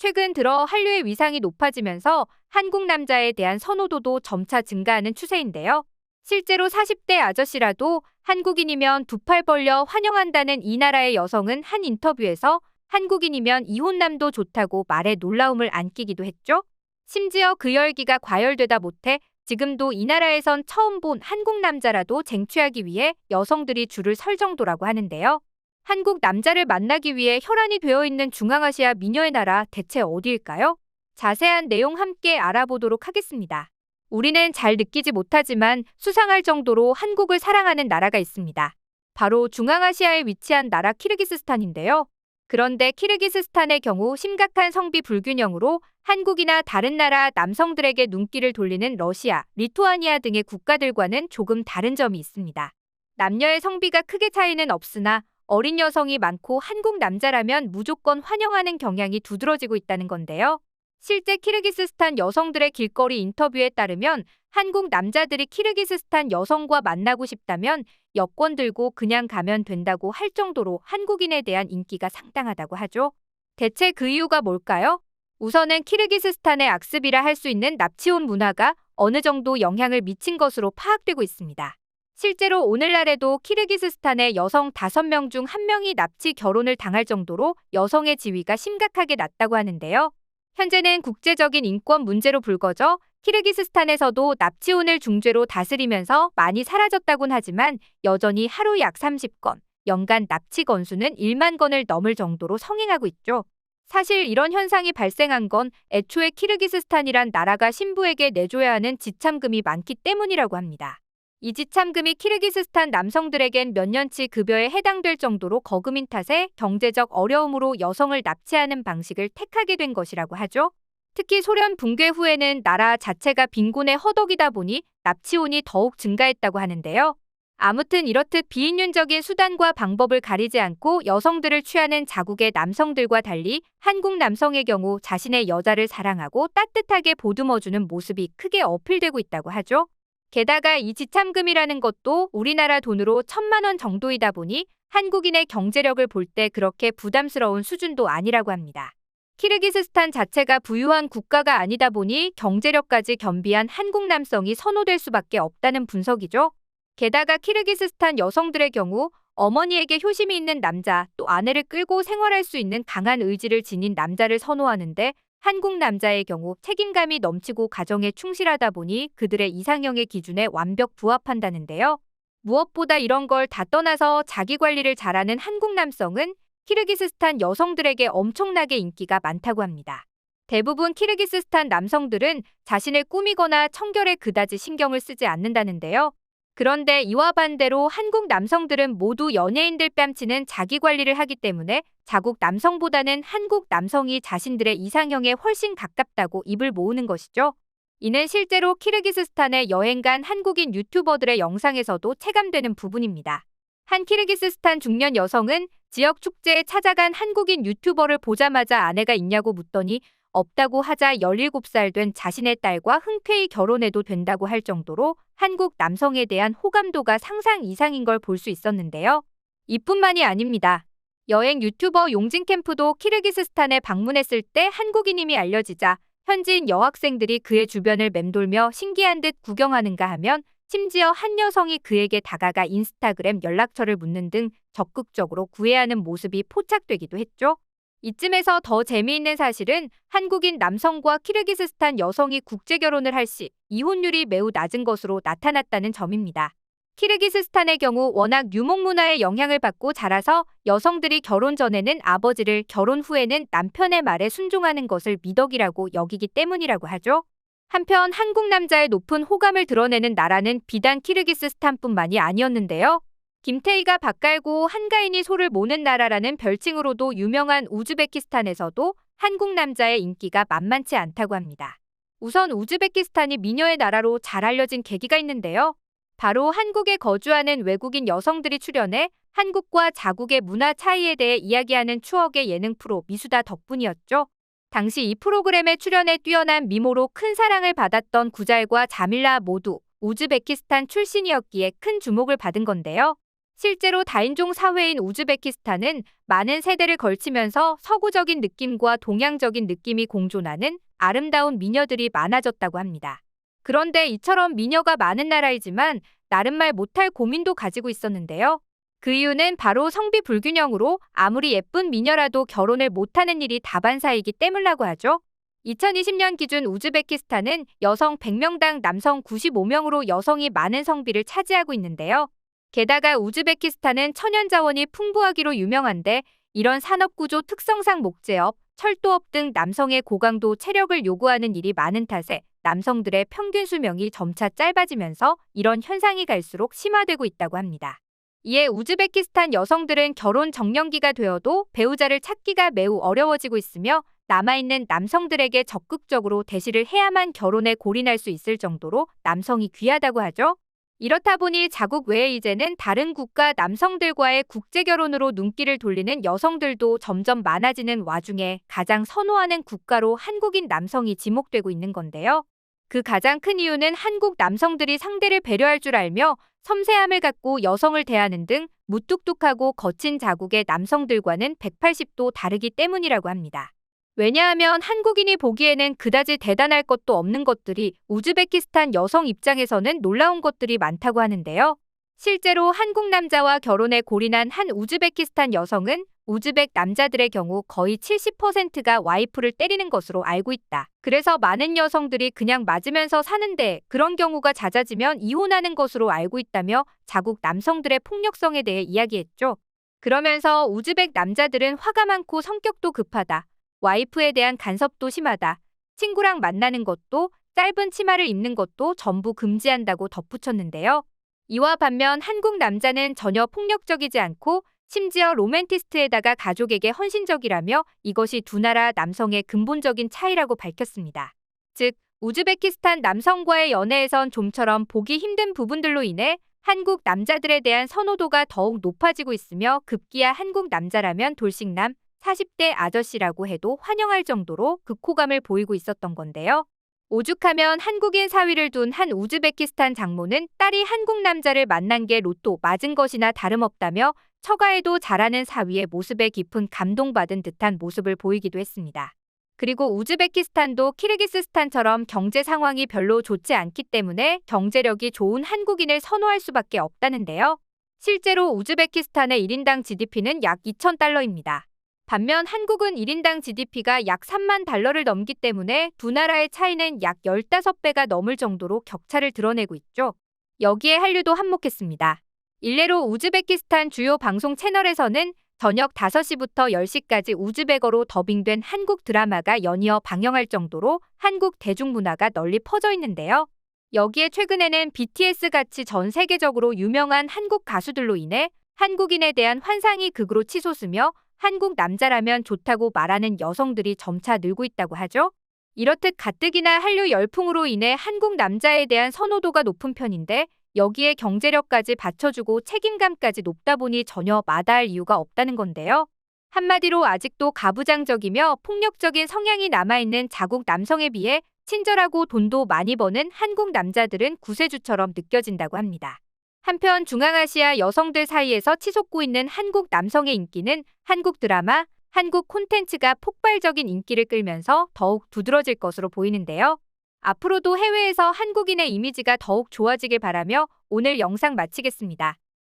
최근 들어 한류의 위상이 높아지면서 한국 남자에 대한 선호도도 점차 증가하는 추세인데요. 실제로 40대 아저씨라도 한국인이면 두 팔 벌려 환영한다는 이 나라의 여성은 한 인터뷰에서 한국인이면 이혼남도 좋다고 말에 놀라움을 안기기도 했죠. 심지어 그 열기가 과열되다 못해 지금도 이 나라에선 처음 본 한국 남자라도 쟁취하기 위해 여성들이 줄을 설 정도라고 하는데요. 한국 남자를 만나기 위해 혈안이 되어 있는 중앙아시아 미녀의 나라 대체 어디일까요? 자세한 내용 함께 알아보도록 하겠습니다. 우리는 잘 느끼지 못하지만 수상할 정도로 한국을 사랑하는 나라가 있습니다. 바로 중앙아시아에 위치한 나라 키르기스스탄인데요. 그런데 키르기스스탄의 경우 심각한 성비 불균형으로 한국이나 다른 나라 남성들에게 눈길을 돌리는 러시아, 리투아니아 등의 국가들과는 조금 다른 점이 있습니다. 남녀의 성비가 크게 차이는 없으나 어린 여성이 많고 한국 남자라면 무조건 환영하는 경향이 두드러지고 있다는 건데요. 실제 키르기스스탄 여성들의 길거리 인터뷰에 따르면 한국 남자들이 키르기스스탄 여성과 만나고 싶다면 여권 들고 그냥 가면 된다고 할 정도로 한국인에 대한 인기가 상당하다고 하죠. 대체 그 이유가 뭘까요? 우선은 키르기스스탄의 악습이라 할 수 있는 납치혼 문화가 어느 정도 영향을 미친 것으로 파악되고 있습니다. 실제로 오늘날에도 키르기스스탄의 여성 5명 중 1명이 납치 결혼을 당할 정도로 여성의 지위가 심각하게 낮다고 하는데요. 현재는 국제적인 인권 문제로 불거져 키르기스스탄에서도 납치혼을 중죄로 다스리면서 많이 사라졌다곤 하지만 여전히 하루 약 30건, 연간 납치 건수는 1만 건을 넘을 정도로 성행하고 있죠. 사실 이런 현상이 발생한 건 애초에 키르기스스탄이란 나라가 신부에게 내줘야 하는 지참금이 많기 때문이라고 합니다. 이 지참금이 키르기스스탄 남성들에겐 몇 년치 급여에 해당될 정도로 거금인 탓에 경제적 어려움으로 여성을 납치하는 방식을 택하게 된 것이라고 하죠. 특히 소련 붕괴 후에는 나라 자체가 빈곤의 허덕이다 보니 납치혼이 더욱 증가했다고 하는데요. 아무튼 이렇듯 비인륜적인 수단과 방법을 가리지 않고 여성들을 취하는 자국의 남성들과 달리 한국 남성의 경우 자신의 여자를 사랑하고 따뜻하게 보듬어주는 모습이 크게 어필되고 있다고 하죠. 게다가 이 지참금이라는 것도 우리나라 돈으로 1,000만 원 정도이다 보니 한국인의 경제력을 볼 때 그렇게 부담스러운 수준도 아니라고 합니다. 키르기스스탄 자체가 부유한 국가가 아니다 보니 경제력까지 겸비한 한국 남성이 선호될 수밖에 없다는 분석이죠. 게다가 키르기스스탄 여성들의 경우 어머니에게 효심이 있는 남자, 또 아내를 끌고 생활할 수 있는 강한 의지를 지닌 남자를 선호하는데 한국 남자의 경우 책임감이 넘치고 가정에 충실하다 보니 그들의 이상형의 기준에 완벽 부합한다는데요. 무엇보다 이런 걸 다 떠나서 자기 관리를 잘하는 한국 남성은 키르기스스탄 여성들에게 엄청나게 인기가 많다고 합니다. 대부분 키르기스스탄 남성들은 자신을 꾸미거나 청결에 그다지 신경을 쓰지 않는다는데요. 그런데 이와 반대로 한국 남성들은 모두 연예인들 뺨치는 자기 관리를 하기 때문에 자국 남성보다는 한국 남성이 자신들의 이상형에 훨씬 가깝다고 입을 모으는 것이죠. 이는 실제로 키르기스스탄에 여행 간 한국인 유튜버들의 영상에서도 체감되는 부분입니다. 한 키르기스스탄 중년 여성은 지역 축제에 찾아간 한국인 유튜버를 보자마자 아내가 있냐고 묻더니 없다고 하자 17살 된 자신의 딸과 흔쾌히 결혼해도 된다고 할 정도로 한국 남성에 대한 호감도가 상상 이상인 걸 볼 수 있었는데요. 이뿐만이 아닙니다. 여행 유튜버 용진캠프도 키르기스스탄에 방문했을 때 한국인임이 알려지자 현지인 여학생들이 그의 주변을 맴돌며 신기한 듯 구경하는가 하면 심지어 한 여성이 그에게 다가가 인스타그램 연락처를 묻는 등 적극적으로 구애하는 모습이 포착되기도 했죠. 이쯤에서 더 재미있는 사실은 한국인 남성과 키르기스스탄 여성이 국제결혼을 할 시 이혼율이 매우 낮은 것으로 나타났다는 점입니다. 키르기스스탄의 경우 워낙 유목 문화의 영향을 받고 자라서 여성들이 결혼 전에는 아버지를, 결혼 후에는 남편의 말에 순종하는 것을 미덕이라고 여기기 때문이라고 하죠. 한편 한국 남자의 높은 호감을 드러내는 나라는 비단 키르기스스탄뿐만이 아니었는데요. 김태희가 밥 깔고 한가인이 소를 모는 나라라는 별칭으로도 유명한 우즈베키스탄에서도 한국 남자의 인기가 만만치 않다고 합니다. 우선 우즈베키스탄이 미녀의 나라로 잘 알려진 계기가 있는데요. 바로 한국에 거주하는 외국인 여성들이 출연해 한국과 자국의 문화 차이에 대해 이야기하는 추억의 예능 프로 미수다 덕분이었죠. 당시 이 프로그램에 출연해 뛰어난 미모로 큰 사랑을 받았던 구잘과 자밀라 모두 우즈베키스탄 출신이었기에 큰 주목을 받은 건데요. 실제로 다인종 사회인 우즈베키스탄은 많은 세대를 걸치면서 서구적인 느낌과 동양적인 느낌이 공존하는 아름다운 미녀들이 많아졌다고 합니다. 그런데 이처럼 미녀가 많은 나라이지만 나름 말 못할 고민도 가지고 있었는데요. 그 이유는 바로 성비 불균형으로 아무리 예쁜 미녀라도 결혼을 못하는 일이 다반사이기 때문이라고 하죠. 2020년 기준 우즈베키스탄은 여성 100명당 남성 95명으로 여성이 많은 성비를 차지하고 있는데요. 게다가 우즈베키스탄은 천연자원이 풍부하기로 유명한데 이런 산업구조 특성상 목재업, 철도업 등 남성의 고강도 체력을 요구하는 일이 많은 탓에 남성들의 평균 수명이 점차 짧아지면서 이런 현상이 갈수록 심화되고 있다고 합니다. 이에 우즈베키스탄 여성들은 결혼 정년기가 되어도 배우자를 찾기가 매우 어려워지고 있으며 남아있는 남성들에게 적극적으로 대시를 해야만 결혼에 골인할 수 있을 정도로 남성이 귀하다고 하죠. 이렇다 보니 자국 외에 이제는 다른 국가 남성들과의 국제결혼으로 눈길을 돌리는 여성들도 점점 많아지는 와중에 가장 선호하는 국가로 한국인 남성이 지목되고 있는 건데요. 그 가장 큰 이유는 한국 남성들이 상대를 배려할 줄 알며 섬세함을 갖고 여성을 대하는 등 무뚝뚝하고 거친 자국의 남성들과는 180도 다르기 때문이라고 합니다. 왜냐하면 한국인이 보기에는 그다지 대단할 것도 없는 것들이 우즈베키스탄 여성 입장에서는 놀라운 것들이 많다고 하는데요. 실제로 한국 남자와 결혼에 골인한 한 우즈베키스탄 여성은 우즈벡 남자들의 경우 거의 70%가 와이프를 때리는 것으로 알고 있다. 그래서 많은 여성들이 그냥 맞으면서 사는데 그런 경우가 잦아지면 이혼하는 것으로 알고 있다며 자국 남성들의 폭력성에 대해 이야기했죠. 그러면서 우즈벡 남자들은 화가 많고 성격도 급하다. 와이프에 대한 간섭도 심하다. 친구랑 만나는 것도 짧은 치마를 입는 것도 전부 금지한다고 덧붙였는데요. 이와 반면 한국 남자는 전혀 폭력적이지 않고 심지어 로맨티스트에다가 가족에게 헌신적이라며 이것이 두 나라 남성의 근본적인 차이라고 밝혔습니다. 즉, 우즈베키스탄 남성과의 연애에선 좀처럼 보기 힘든 부분들로 인해 한국 남자들에 대한 선호도가 더욱 높아지고 있으며 급기야 한국 남자라면 돌싱남, 40대 아저씨라고 해도 환영할 정도로 극호감을 보이고 있었던 건데요. 오죽하면 한국인 사위를 둔 한 우즈베키스탄 장모는 딸이 한국 남자를 만난 게 로또 맞은 것이나 다름없다며 처가에도 잘하는 사위의 모습에 깊은 감동받은 듯한 모습을 보이기도 했습니다. 그리고 우즈베키스탄도 키르기스스탄처럼 경제 상황이 별로 좋지 않기 때문에 경제력이 좋은 한국인을 선호할 수밖에 없다는데요. 실제로 우즈베키스탄의 1인당 GDP는 약 2,000달러입니다. 반면 한국은 1인당 GDP가 약 3만 달러를 넘기 때문에 두 나라의 차이는 약 15배가 넘을 정도로 격차를 드러내고 있죠. 여기에 한류도 한몫했습니다. 일례로 우즈베키스탄 주요 방송 채널에서는 저녁 5시부터 10시까지 우즈베거로 더빙된 한국 드라마가 연이어 방영할 정도로 한국 대중문화가 널리 퍼져 있는데요. 여기에 최근에는 BTS같이 전 세계적으로 유명한 한국 가수들로 인해 한국인에 대한 환상이 극으로 치솟으며 한국 남자라면 좋다고 말하는 여성들이 점차 늘고 있다고 하죠. 이렇듯 가뜩이나 한류 열풍으로 인해 한국 남자에 대한 선호도가 높은 편인데 여기에 경제력까지 받쳐주고 책임감까지 높다 보니 전혀 마다할 이유가 없다는 건데요. 한마디로 아직도 가부장적이며 폭력적인 성향이 남아있는 자국 남성에 비해 친절하고 돈도 많이 버는 한국 남자들은 구세주처럼 느껴진다고 합니다. 한편 중앙아시아 여성들 사이에서 치솟고 있는 한국 남성의 인기는 한국 드라마, 한국 콘텐츠가 폭발적인 인기를 끌면서 더욱 두드러질 것으로 보이는데요. 앞으로도 해외에서 한국인의 이미지가 더욱 좋아지길 바라며 오늘 영상 마치겠습니다.